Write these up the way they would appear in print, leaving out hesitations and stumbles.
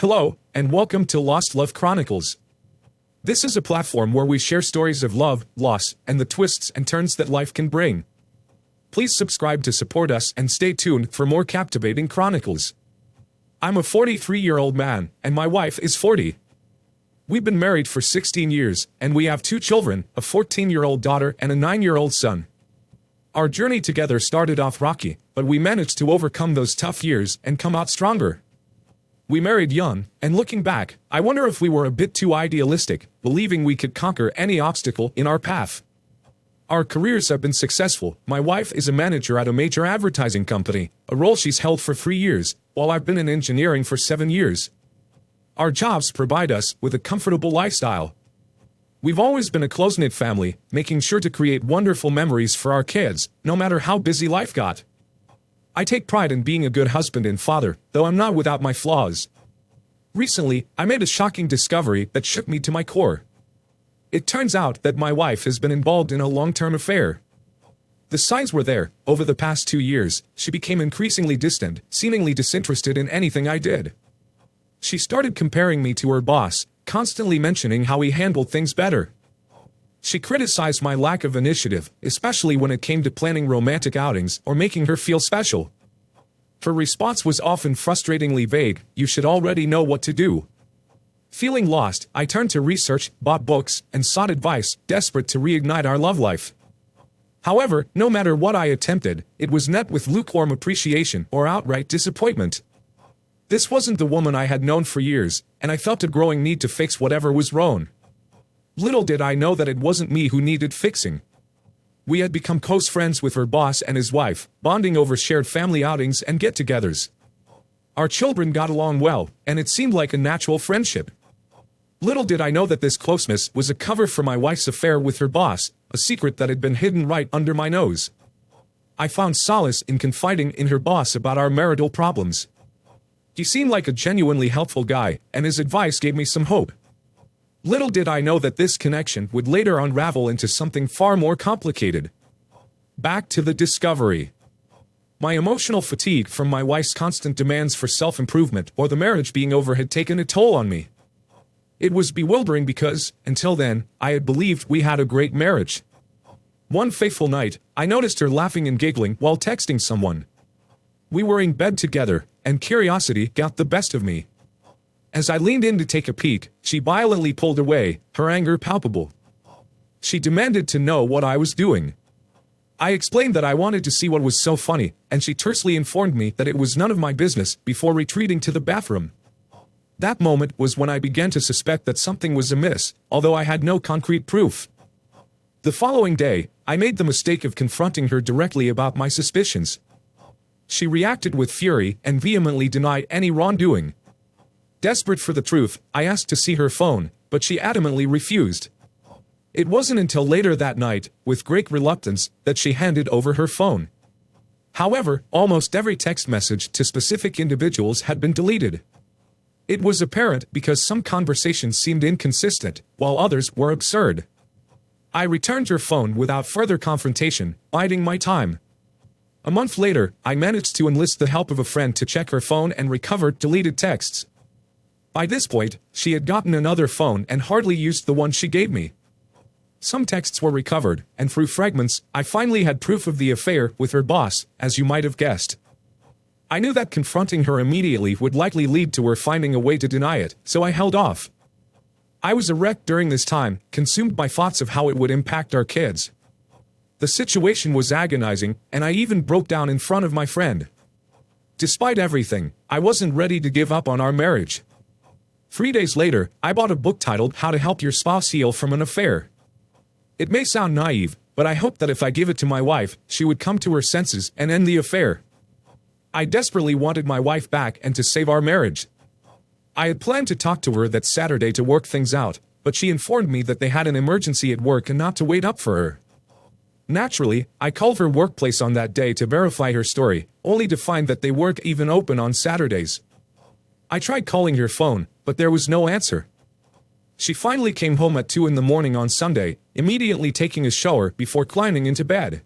Hello, and welcome to Lost Love Chronicles. This is a platform where we share stories of love, loss, and the twists and turns that life can bring. Please subscribe to support us and stay tuned for more captivating chronicles. I'm a 43-year-old man, and my wife is 40. We've been married for 16 years, and we have 2 children, a 14-year-old daughter and a 9-year-old son. Our journey together started off rocky, but we managed to overcome those tough years and come out stronger. We married young, and looking back, I wonder if we were a bit too idealistic, believing we could conquer any obstacle in our path. Our careers have been successful. My wife is a manager at a major advertising company, a role she's held for 3 years, while I've been in engineering for 7 years. Our jobs provide us with a comfortable lifestyle. We've always been a close-knit family, making sure to create wonderful memories for our kids, no matter how busy life got. I take pride in being a good husband and father, though I'm not without my flaws. Recently, I made a shocking discovery that shook me to my core. It turns out that my wife has been involved in a long-term affair. The signs were there. Over the past 2 years, she became increasingly distant, seemingly disinterested in anything I did. She started comparing me to her boss, constantly mentioning how he handled things better. She criticized my lack of initiative, especially when it came to planning romantic outings or making her feel special. Her response was often frustratingly vague: "You should already know what to do." Feeling lost, I turned to research, bought books, and sought advice, desperate to reignite our love life. However, no matter what I attempted, it was met with lukewarm appreciation or outright disappointment. This wasn't the woman I had known for years, and I felt a growing need to fix whatever was wrong. Little did I know that it wasn't me who needed fixing. We had become close friends with her boss and his wife, bonding over shared family outings and get-togethers. Our children got along well, and it seemed like a natural friendship. Little did I know that this closeness was a cover for my wife's affair with her boss, a secret that had been hidden right under my nose. I found solace in confiding in her boss about our marital problems. He seemed like a genuinely helpful guy, and his advice gave me some hope. Little did I know that this connection would later unravel into something far more complicated. Back to the discovery. My emotional fatigue from my wife's constant demands for self-improvement or the marriage being over had taken a toll on me. It was bewildering because, until then, I had believed we had a great marriage. One fateful night, I noticed her laughing and giggling while texting someone. We were in bed together, and curiosity got the best of me. As I leaned in to take a peek, she violently pulled away, her anger palpable. She demanded to know what I was doing. I explained that I wanted to see what was so funny, and she tersely informed me that it was none of my business before retreating to the bathroom. That moment was when I began to suspect that something was amiss, although I had no concrete proof. The following day, I made the mistake of confronting her directly about my suspicions. She reacted with fury and vehemently denied any wrongdoing. Desperate for the truth, I asked to see her phone, but she adamantly refused. It wasn't until later that night, with great reluctance, that she handed over her phone. However, almost every text message to specific individuals had been deleted. It was apparent because some conversations seemed inconsistent, while others were absurd. I returned her phone without further confrontation, biding my time. A month later, I managed to enlist the help of a friend to check her phone and recover deleted texts. By this point, she had gotten another phone and hardly used the one she gave me. Some texts were recovered, and through fragments, I finally had proof of the affair with her boss, as you might have guessed. I knew that confronting her immediately would likely lead to her finding a way to deny it, so I held off. I was a wreck during this time, consumed by thoughts of how it would impact our kids. The situation was agonizing, and I even broke down in front of my friend. Despite everything, I wasn't ready to give up on our marriage. 3 days later, I bought a book titled How to Help Your Spouse Heal from an Affair. It may sound naive, but I hoped that if I give it to my wife, she would come to her senses and end the affair. I desperately wanted my wife back and to save our marriage. I had planned to talk to her that Saturday to work things out, but she informed me that they had an emergency at work and not to wait up for her. Naturally, I called her workplace on that day to verify her story, only to find that they weren't even open on Saturdays. I tried calling her phone, but there was no answer. She finally came home at 2 in the morning on Sunday, immediately taking a shower before climbing into bed.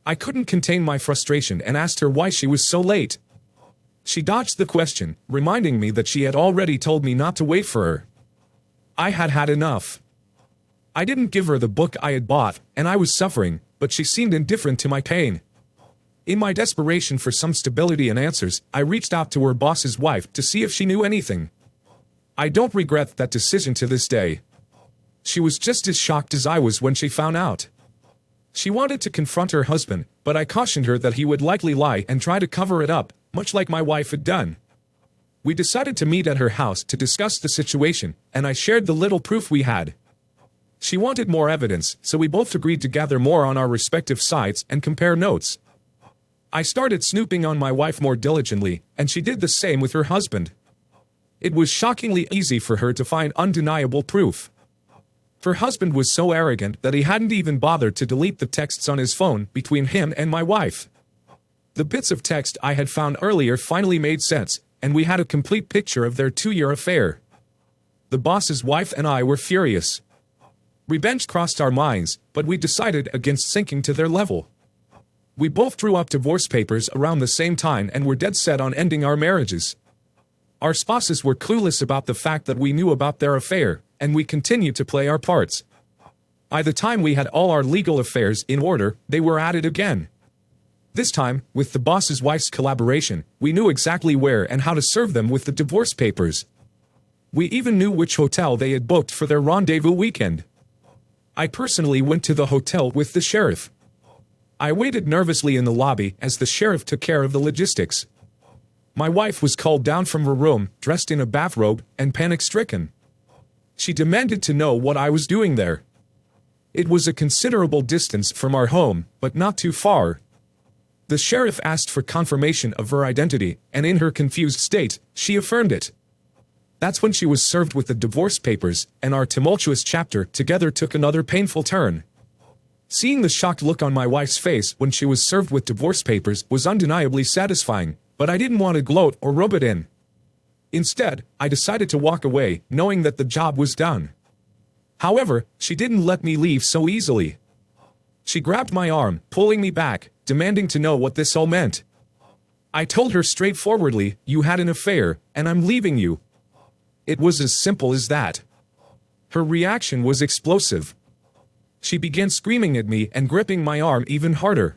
I couldn't contain my frustration and asked her why she was so late. She dodged the question, reminding me that she had already told me not to wait for her. I had had enough. I didn't give her the book I had bought, and I was suffering, but she seemed indifferent to my pain. In my desperation for some stability and answers, I reached out to her boss's wife to see if she knew anything. I don't regret that decision to this day. She was just as shocked as I was when she found out. She wanted to confront her husband, but I cautioned her that he would likely lie and try to cover it up, much like my wife had done. We decided to meet at her house to discuss the situation, and I shared the little proof we had. She wanted more evidence, so we both agreed to gather more on our respective sides and compare notes. I started snooping on my wife more diligently, and she did the same with her husband. It was shockingly easy for her to find undeniable proof. Her husband was so arrogant that he hadn't even bothered to delete the texts on his phone between him and my wife. The bits of text I had found earlier finally made sense, and we had a complete picture of their 2-year affair. The boss's wife and I were furious. Revenge crossed our minds, but we decided against sinking to their level. We both drew up divorce papers around the same time and were dead set on ending our marriages. Our spouses were clueless about the fact that we knew about their affair, and we continued to play our parts. By the time we had all our legal affairs in order, they were at it again. This time, with the boss's wife's collaboration, we knew exactly where and how to serve them with the divorce papers. We even knew which hotel they had booked for their rendezvous weekend. I personally went to the hotel with the sheriff. I waited nervously in the lobby as the sheriff took care of the logistics. My wife was called down from her room, dressed in a bathrobe, and panic-stricken. She demanded to know what I was doing there. It was a considerable distance from our home, but not too far. The sheriff asked for confirmation of her identity, and in her confused state, she affirmed it. That's when she was served with the divorce papers, and our tumultuous chapter together took another painful turn. Seeing the shocked look on my wife's face when she was served with divorce papers was undeniably satisfying, but I didn't want to gloat or rub it in. Instead, I decided to walk away, knowing that the job was done. However, she didn't let me leave so easily. She grabbed my arm, pulling me back, demanding to know what this all meant. I told her straightforwardly, "You had an affair, and I'm leaving you." It was as simple as that. Her reaction was explosive. She began screaming at me and gripping my arm even harder.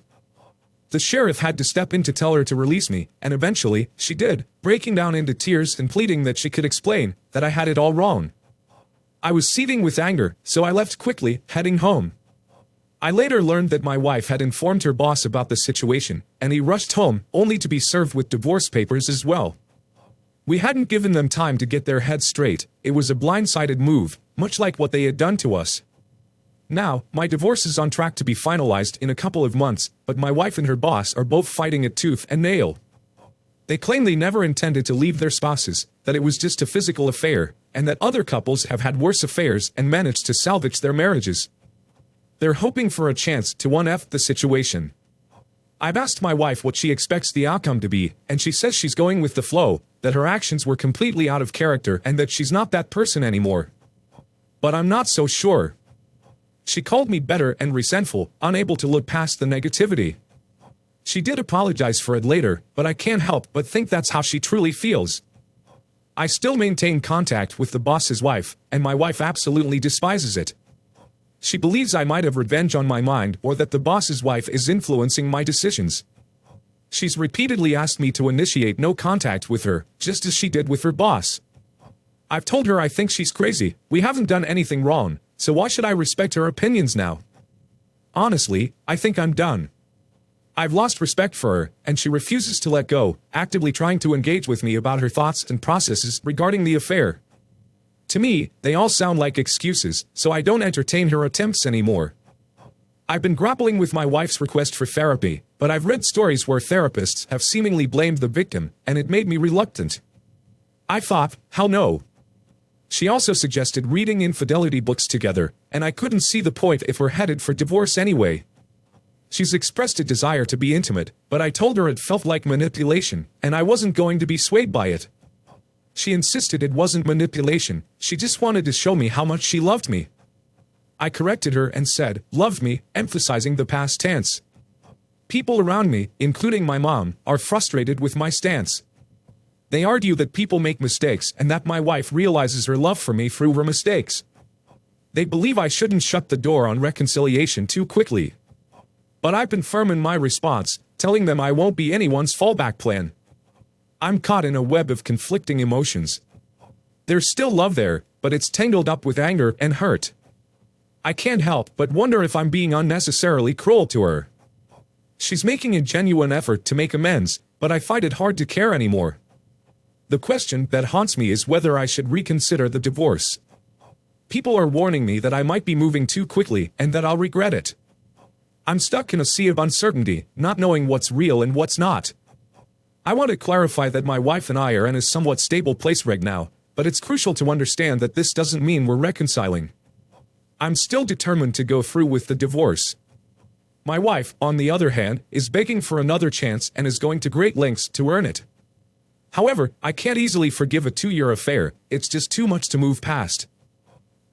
The sheriff had to step in to tell her to release me, and eventually, she did, breaking down into tears and pleading that she could explain that I had it all wrong. I was seething with anger, so I left quickly, heading home. I later learned that my wife had informed her boss about the situation, and he rushed home, only to be served with divorce papers as well. We hadn't given them time to get their heads straight. It was a blindsided move, much like what they had done to us. Now, my divorce is on track to be finalized in a couple of months, but my wife and her boss are both fighting it tooth and nail. They claim they never intended to leave their spouses, that it was just a physical affair, and that other couples have had worse affairs and managed to salvage their marriages. They're hoping for a chance to 1F the situation. I've asked my wife what she expects the outcome to be, and she says she's going with the flow, that her actions were completely out of character and that she's not that person anymore. But I'm not so sure. She called me bitter and resentful, unable to look past the negativity. She did apologize for it later, but I can't help but think that's how she truly feels. I still maintain contact with the boss's wife, and my wife absolutely despises it. She believes I might have revenge on my mind or that the boss's wife is influencing my decisions. She's repeatedly asked me to initiate no contact with her, just as she did with her boss. I've told her I think she's crazy. We haven't done anything wrong, so why should I respect her opinions now? Honestly, I think I'm done. I've lost respect for her, and she refuses to let go, actively trying to engage with me about her thoughts and processes regarding the affair. To me, they all sound like excuses, so I don't entertain her attempts anymore. I've been grappling with my wife's request for therapy, but I've read stories where therapists have seemingly blamed the victim, and it made me reluctant. I thought, how no? She also suggested reading infidelity books together, and I couldn't see the point if we're headed for divorce anyway. She's expressed a desire to be intimate, but I told her it felt like manipulation, and I wasn't going to be swayed by it. She insisted it wasn't manipulation, she just wanted to show me how much she loved me. I corrected her and said, loved me, emphasizing the past tense. People around me, including my mom, are frustrated with my stance. They argue that people make mistakes and that my wife realizes her love for me through her mistakes. They believe I shouldn't shut the door on reconciliation too quickly. But I've been firm in my response, telling them I won't be anyone's fallback plan. I'm caught in a web of conflicting emotions. There's still love there, but it's tangled up with anger and hurt. I can't help but wonder if I'm being unnecessarily cruel to her. She's making a genuine effort to make amends, but I find it hard to care anymore. The question that haunts me is whether I should reconsider the divorce. People are warning me that I might be moving too quickly and that I'll regret it. I'm stuck in a sea of uncertainty, not knowing what's real and what's not. I want to clarify that my wife and I are in a somewhat stable place right now, but it's crucial to understand that this doesn't mean we're reconciling. I'm still determined to go through with the divorce. My wife, on the other hand, is begging for another chance and is going to great lengths to earn it. However, I can't easily forgive a 2-year affair, it's just too much to move past.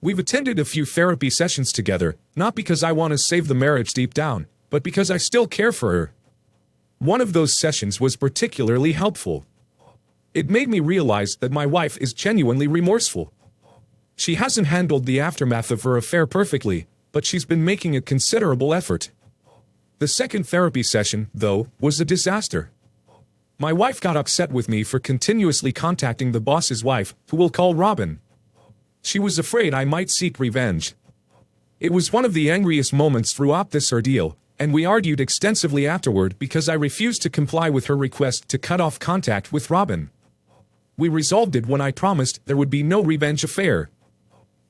We've attended a few therapy sessions together, not because I want to save the marriage deep down, but because I still care for her. One of those sessions was particularly helpful. It made me realize that my wife is genuinely remorseful. She hasn't handled the aftermath of her affair perfectly, but she's been making a considerable effort. The second therapy session, though, was a disaster. My wife got upset with me for continuously contacting the boss's wife, who we'll call Robin. She was afraid I might seek revenge. It was one of the angriest moments throughout this ordeal, and we argued extensively afterward because I refused to comply with her request to cut off contact with Robin. We resolved it when I promised there would be no revenge affair.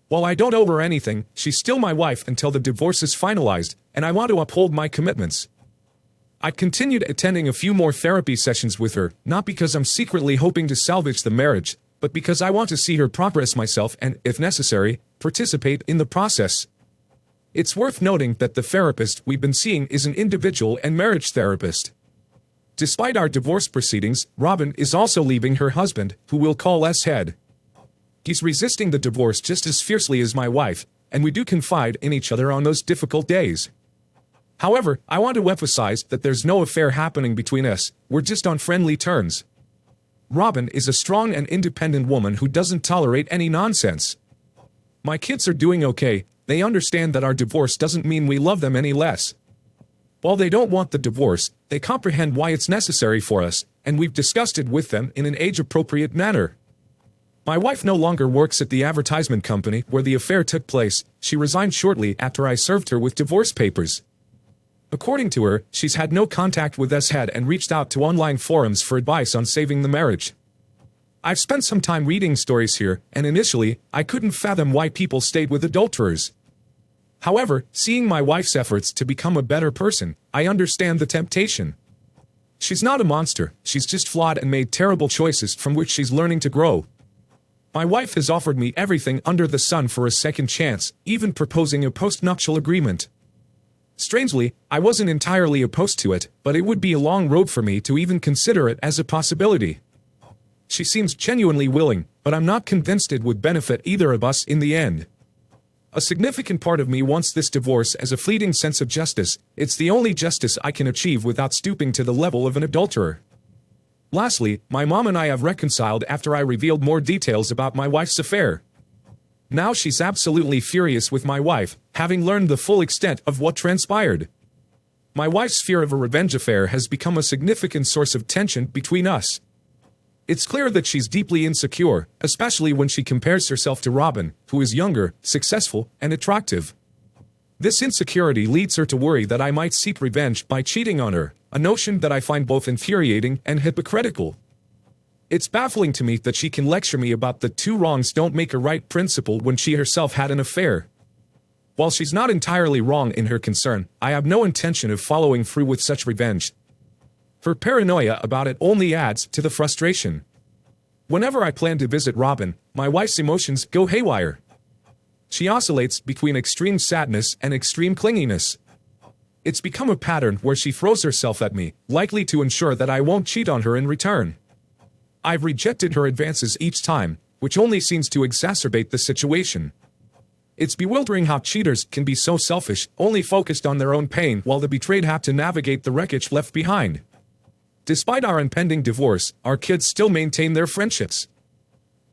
While I don't owe her anything, she's still my wife until the divorce is finalized, and I want to uphold my commitments. I continued attending a few more therapy sessions with her, not because I'm secretly hoping to salvage the marriage, but because I want to see her progress myself and, if necessary, participate in the process. It's worth noting that the therapist we've been seeing is an individual and marriage therapist. Despite our divorce proceedings, Robin is also leaving her husband, who we'll call S-Head. He's resisting the divorce just as fiercely as my wife, and we do confide in each other on those difficult days. However, I want to emphasize that there's no affair happening between us, we're just on friendly terms. Robin is a strong and independent woman who doesn't tolerate any nonsense. My kids are doing okay, they understand that our divorce doesn't mean we love them any less. While they don't want the divorce, they comprehend why it's necessary for us, and we've discussed it with them in an age-appropriate manner. My wife no longer works at the advertisement company where the affair took place, she resigned shortly after I served her with divorce papers. According to her, she's had no contact with S-Head and reached out to online forums for advice on saving the marriage. I've spent some time reading stories here, and initially, I couldn't fathom why people stayed with adulterers. However, seeing my wife's efforts to become a better person, I understand the temptation. She's not a monster, she's just flawed and made terrible choices from which she's learning to grow. My wife has offered me everything under the sun for a second chance, even proposing a postnuptial agreement. Strangely, I wasn't entirely opposed to it, but it would be a long road for me to even consider it as a possibility. She seems genuinely willing, but I'm not convinced it would benefit either of us in the end. A significant part of me wants this divorce as a fleeting sense of justice, it's the only justice I can achieve without stooping to the level of an adulterer. Lastly, my mom and I have reconciled after I revealed more details about my wife's affair. Now she's absolutely furious with my wife, having learned the full extent of what transpired. My wife's fear of a revenge affair has become a significant source of tension between us. It's clear that she's deeply insecure, especially when she compares herself to Robin, who is younger, successful, and attractive. This insecurity leads her to worry that I might seek revenge by cheating on her, a notion that I find both infuriating and hypocritical. It's baffling to me that she can lecture me about the two wrongs don't make a right principle when she herself had an affair. While she's not entirely wrong in her concern, I have no intention of following through with such revenge. Her paranoia about it only adds to the frustration. Whenever I plan to visit Robin, my wife's emotions go haywire. She oscillates between extreme sadness and extreme clinginess. It's become a pattern where she throws herself at me, likely to ensure that I won't cheat on her in return. I've rejected her advances each time, which only seems to exacerbate the situation. It's bewildering how cheaters can be so selfish, only focused on their own pain while the betrayed have to navigate the wreckage left behind. Despite our impending divorce, our kids still maintain their friendships.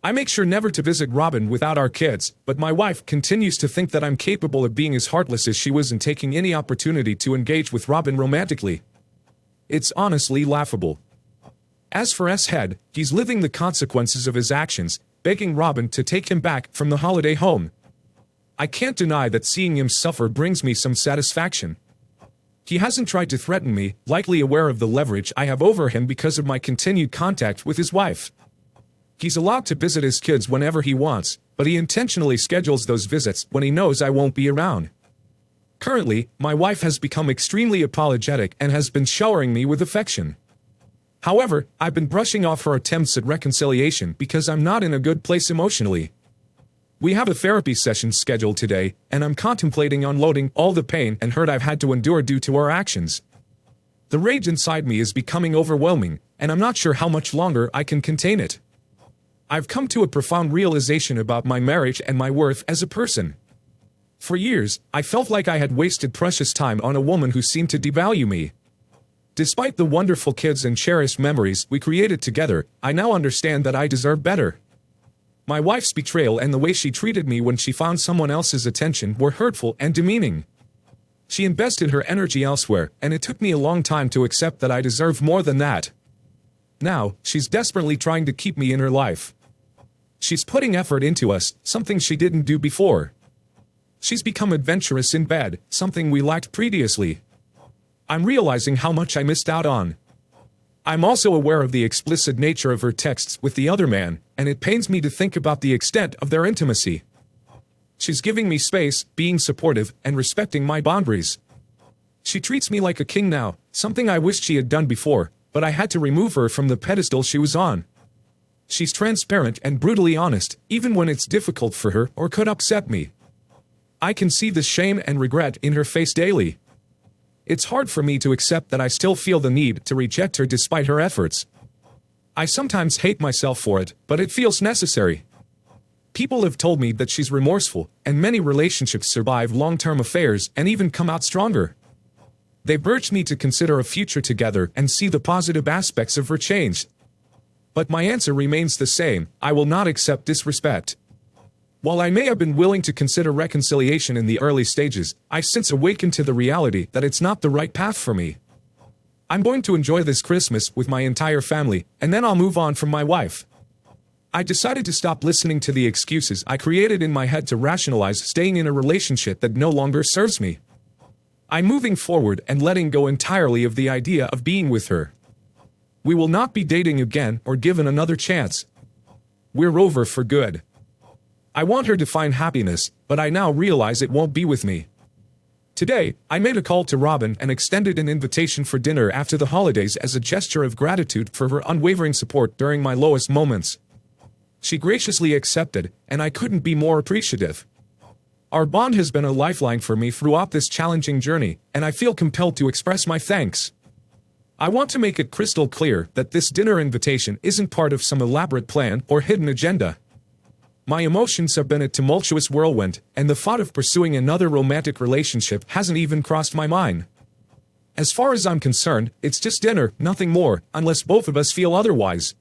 I make sure never to visit Robin without our kids, but my wife continues to think that I'm capable of being as heartless as she was and taking any opportunity to engage with Robin romantically. It's honestly laughable. As for S-Head, he's living the consequences of his actions, begging Robin to take him back from the holiday home. I can't deny that seeing him suffer brings me some satisfaction. He hasn't tried to threaten me, likely aware of the leverage I have over him because of my continued contact with his wife. He's allowed to visit his kids whenever he wants, but he intentionally schedules those visits when he knows I won't be around. Currently, my wife has become extremely apologetic and has been showering me with affection. However, I've been brushing off her attempts at reconciliation because I'm not in a good place emotionally. We have a therapy session scheduled today, and I'm contemplating unloading all the pain and hurt I've had to endure due to our actions. The rage inside me is becoming overwhelming, and I'm not sure how much longer I can contain it. I've come to a profound realization about my marriage and my worth as a person. For years, I felt like I had wasted precious time on a woman who seemed to devalue me. Despite the wonderful kids and cherished memories we created together, I now understand that I deserve better. My wife's betrayal and the way she treated me when she found someone else's attention were hurtful and demeaning. She invested her energy elsewhere, and it took me a long time to accept that I deserve more than that. Now, she's desperately trying to keep me in her life. She's putting effort into us, something she didn't do before. She's become adventurous in bed, something we lacked previously. I'm realizing how much I missed out on. I'm also aware of the explicit nature of her texts with the other man, and it pains me to think about the extent of their intimacy. She's giving me space, being supportive, and respecting my boundaries. She treats me like a king now, something I wished she had done before, but I had to remove her from the pedestal she was on. She's transparent and brutally honest, even when it's difficult for her or could upset me. I can see the shame and regret in her face daily. It's hard for me to accept that I still feel the need to reject her despite her efforts. I sometimes hate myself for it, but it feels necessary. People have told me that she's remorseful, and many relationships survive long-term affairs and even come out stronger. They've urged me to consider a future together and see the positive aspects of her change. But my answer remains the same: I will not accept disrespect. While I may have been willing to consider reconciliation in the early stages, I've since awakened to the reality that it's not the right path for me. I'm going to enjoy this Christmas with my entire family, and then I'll move on from my wife. I decided to stop listening to the excuses I created in my head to rationalize staying in a relationship that no longer serves me. I'm moving forward and letting go entirely of the idea of being with her. We will not be dating again or given another chance. We're over for good. I want her to find happiness, but I now realize it won't be with me. Today, I made a call to Robin and extended an invitation for dinner after the holidays as a gesture of gratitude for her unwavering support during my lowest moments. She graciously accepted, and I couldn't be more appreciative. Our bond has been a lifeline for me throughout this challenging journey, and I feel compelled to express my thanks. I want to make it crystal clear that this dinner invitation isn't part of some elaborate plan or hidden agenda. My emotions have been a tumultuous whirlwind, and the thought of pursuing another romantic relationship hasn't even crossed my mind. As far as I'm concerned, it's just dinner, nothing more, unless both of us feel otherwise.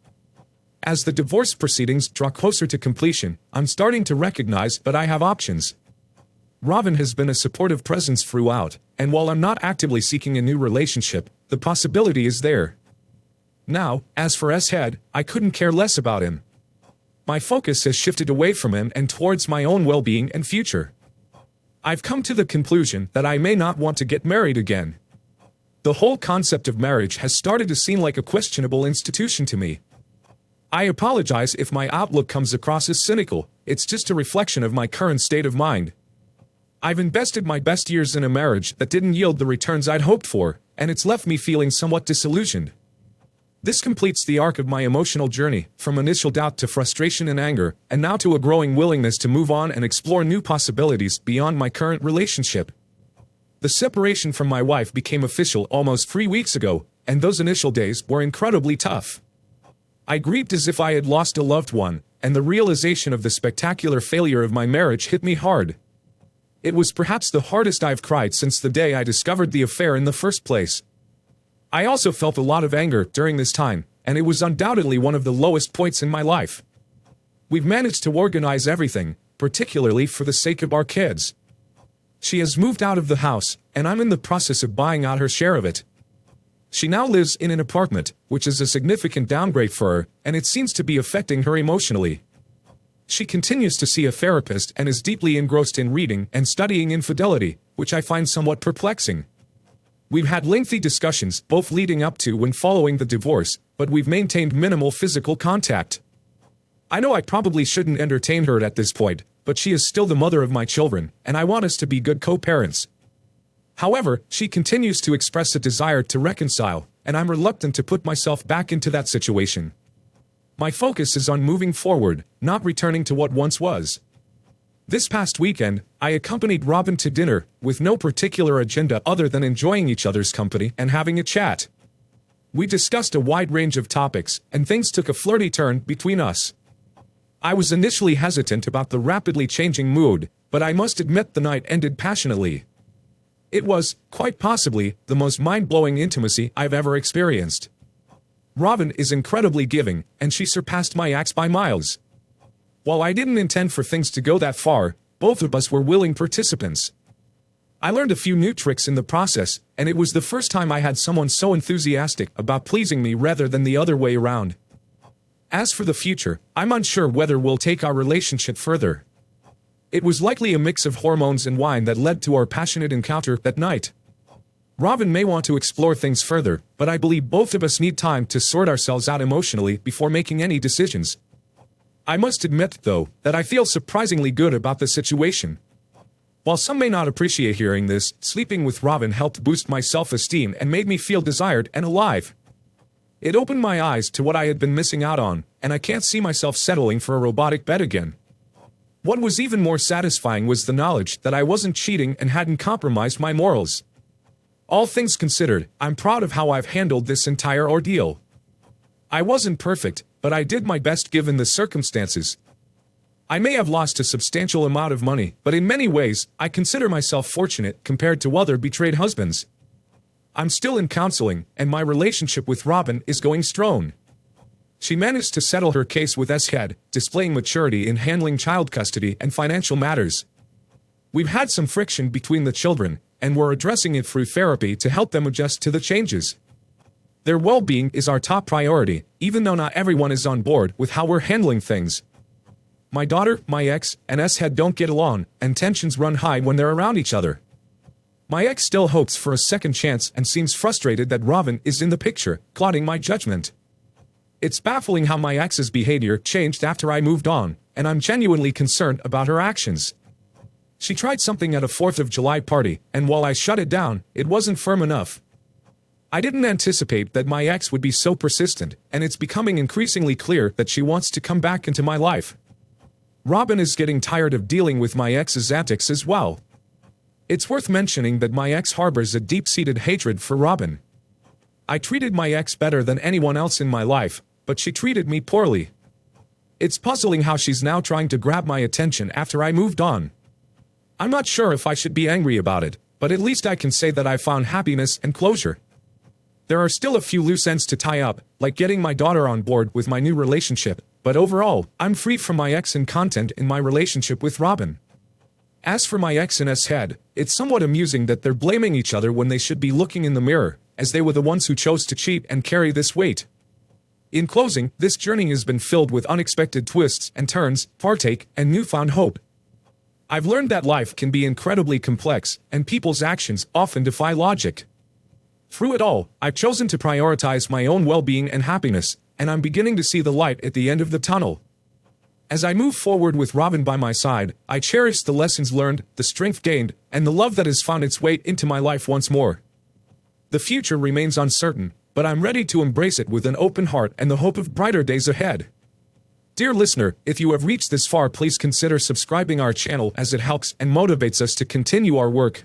As the divorce proceedings draw closer to completion, I'm starting to recognize that I have options. Robin has been a supportive presence throughout, and while I'm not actively seeking a new relationship, the possibility is there. Now, as for S-Head, I couldn't care less about him. My focus has shifted away from him and towards my own well-being and future. I've come to the conclusion that I may not want to get married again. The whole concept of marriage has started to seem like a questionable institution to me. I apologize if my outlook comes across as cynical. It's just a reflection of my current state of mind. I've invested my best years in a marriage that didn't yield the returns I'd hoped for, and it's left me feeling somewhat disillusioned. This completes the arc of my emotional journey, from initial doubt to frustration and anger, and now to a growing willingness to move on and explore new possibilities beyond my current relationship. The separation from my wife became official almost 3 weeks ago, and those initial days were incredibly tough. I grieved as if I had lost a loved one, and the realization of the spectacular failure of my marriage hit me hard. It was perhaps the hardest I've cried since the day I discovered the affair in the first place. I also felt a lot of anger during this time, and it was undoubtedly one of the lowest points in my life. We've managed to organize everything, particularly for the sake of our kids. She has moved out of the house, and I'm in the process of buying out her share of it. She now lives in an apartment, which is a significant downgrade for her, and it seems to be affecting her emotionally. She continues to see a therapist and is deeply engrossed in reading and studying infidelity, which I find somewhat perplexing. We've had lengthy discussions, both leading up to and following the divorce, but we've maintained minimal physical contact. I know I probably shouldn't entertain her at this point, but she is still the mother of my children, and I want us to be good co-parents. However, she continues to express a desire to reconcile, and I'm reluctant to put myself back into that situation. My focus is on moving forward, not returning to what once was. This past weekend, I accompanied Robin to dinner, with no particular agenda other than enjoying each other's company and having a chat. We discussed a wide range of topics, and things took a flirty turn between us. I was initially hesitant about the rapidly changing mood, but I must admit the night ended passionately. It was, quite possibly, the most mind-blowing intimacy I've ever experienced. Robin is incredibly giving, and she surpassed my ex by miles. While I didn't intend for things to go that far, both of us were willing participants. I learned a few new tricks in the process, and it was the first time I had someone so enthusiastic about pleasing me rather than the other way around. As for the future, I'm unsure whether we'll take our relationship further. It was likely a mix of hormones and wine that led to our passionate encounter that night. Robin may want to explore things further, but I believe both of us need time to sort ourselves out emotionally before making any decisions. I must admit, though, that I feel surprisingly good about the situation. While some may not appreciate hearing this, sleeping with Robin helped boost my self-esteem and made me feel desired and alive. It opened my eyes to what I had been missing out on, and I can't see myself settling for a robotic bed again. What was even more satisfying was the knowledge that I wasn't cheating and hadn't compromised my morals. All things considered, I'm proud of how I've handled this entire ordeal. I wasn't perfect, but I did my best given the circumstances. I may have lost a substantial amount of money, but in many ways, I consider myself fortunate compared to other betrayed husbands. I'm still in counseling, and my relationship with Robin is going strong. She managed to settle her case with S-Head, displaying maturity in handling child custody and financial matters. We've had some friction between the children, and we're addressing it through therapy to help them adjust to the changes. Their well-being is our top priority, even though not everyone is on board with how we're handling things. My daughter, my ex, and S-Head don't get along, and tensions run high when they're around each other. My ex still hopes for a second chance and seems frustrated that Robin is in the picture, clouding my judgment. It's baffling how my ex's behavior changed after I moved on, and I'm genuinely concerned about her actions. She tried something at a 4th of July party, and while I shut it down, it wasn't firm enough. I didn't anticipate that my ex would be so persistent, and it's becoming increasingly clear that she wants to come back into my life. Robin is getting tired of dealing with my ex's antics as well. It's worth mentioning that my ex harbors a deep-seated hatred for Robin. I treated my ex better than anyone else in my life, but she treated me poorly. It's puzzling how she's now trying to grab my attention after I moved on. I'm not sure if I should be angry about it, but at least I can say that I found happiness and closure. There are still a few loose ends to tie up, like getting my daughter on board with my new relationship, but overall, I'm free from my ex and content in my relationship with Robin. As for my ex and S-Head, it's somewhat amusing that they're blaming each other when they should be looking in the mirror, as they were the ones who chose to cheat and carry this weight. In closing, this journey has been filled with unexpected twists and turns, heartache, and newfound hope. I've learned that life can be incredibly complex, and people's actions often defy logic. Through it all, I've chosen to prioritize my own well-being and happiness, and I'm beginning to see the light at the end of the tunnel. As I move forward with Robin by my side, I cherish the lessons learned, the strength gained, and the love that has found its way into my life once more. The future remains uncertain, but I'm ready to embrace it with an open heart and the hope of brighter days ahead. Dear listener, if you have reached this far, please consider subscribing our channel as it helps and motivates us to continue our work.